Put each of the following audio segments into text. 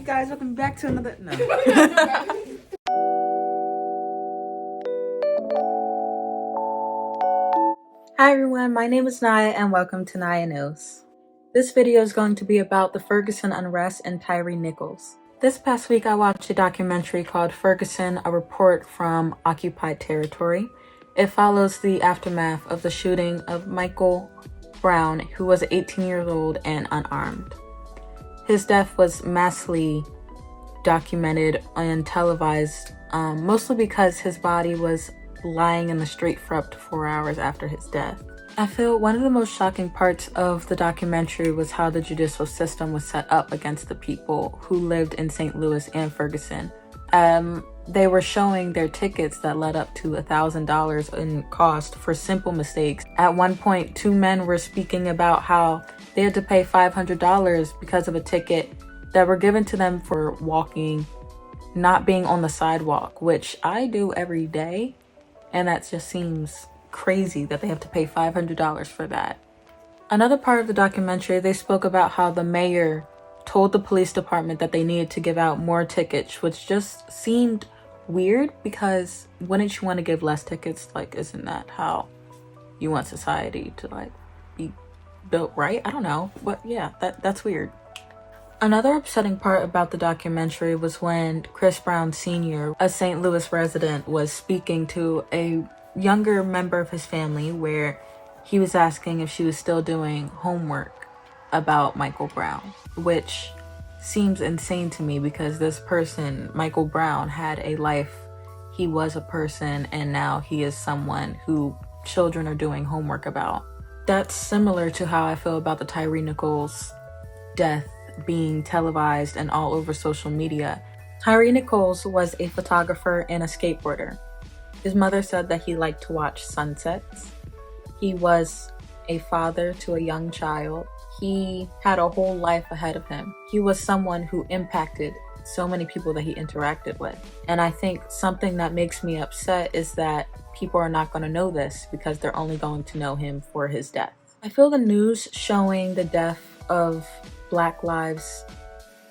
you guys, welcome back to another Hi everyone, my name is Naya and welcome to Naya Knows. This video is going to be about the Ferguson unrest and Tyre Nichols. This past week I watched a documentary called Ferguson, a report from occupied territory. It follows the aftermath of the shooting of Michael Brown, who was 18 years old and unarmed. His death was massively documented and televised, mostly because his body was lying in the street for up to 4 hours after his death. I feel one of the most shocking parts of the documentary was how the judicial system was set up against the people who lived in St. Louis and Ferguson. They were showing their tickets that led up to $1,000 in cost for simple mistakes. At one point, two men were speaking about how they had to pay $500 because of a ticket that were given to them for walking, not being on the sidewalk, which I do every day. And that just seems crazy that they have to pay $500 for that. Another part of the documentary, they spoke about how the mayor told the police department that they needed to give out more tickets, which just seemed weird because wouldn't you want to give less tickets? Like, isn't that how you want society to like be built, right? I don't know, but yeah, that's weird. Another upsetting part about the documentary was when Chris Brown Sr., a St. Louis resident, was speaking to a younger member of his family where he was asking if she was still doing homework about Michael Brown, which seems insane to me because this person, Michael Brown, had a life. He was a person and now he is someone who children are doing homework about. That's similar to how I feel about the Tyre Nichols death being televised and all over social media. Tyre Nichols was a photographer and a skateboarder. His mother said that he liked to watch sunsets. He was a father to a young child. He had a whole life ahead of him. He was someone who impacted so many people that he interacted with. And I think something that makes me upset is that people are not going to know this because they're only going to know him for his death. I feel the news showing the death of Black lives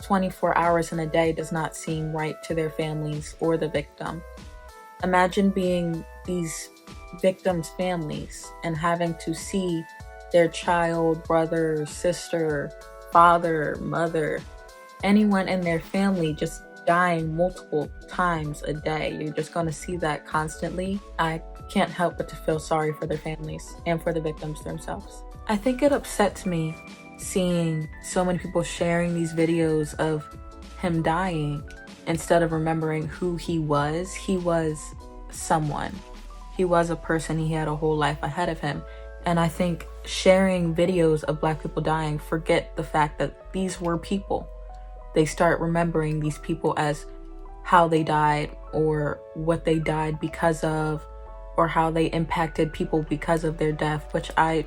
24 hours in a day does not seem right to their families or the victim. Imagine being these victims' families and having to see their child, brother, sister, father, mother, anyone in their family just dying multiple times a day. You're just going to see that constantly. I can't help but to feel sorry for their families and for the victims themselves. I think it upsets me seeing so many people sharing these videos of him dying instead of remembering who he was. He was someone. He was a person. He had a whole life ahead of him. And I think sharing videos of Black people dying forget the fact that these were people. They start remembering these people as how they died or what they died because of or how they impacted people because of their death, which I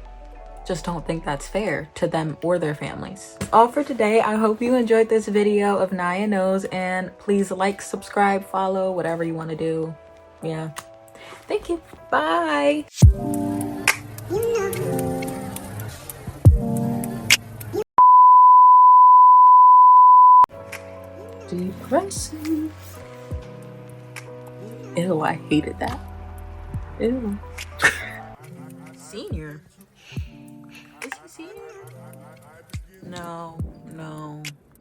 just don't think that's fair to them or their families. That's all for today. I hope you enjoyed this video of Naya Knows, and please like, subscribe, follow, whatever you want to do. Yeah. Thank you. Bye. Depressing. Ew, I hated that. Ew. Senior. Is he senior? No.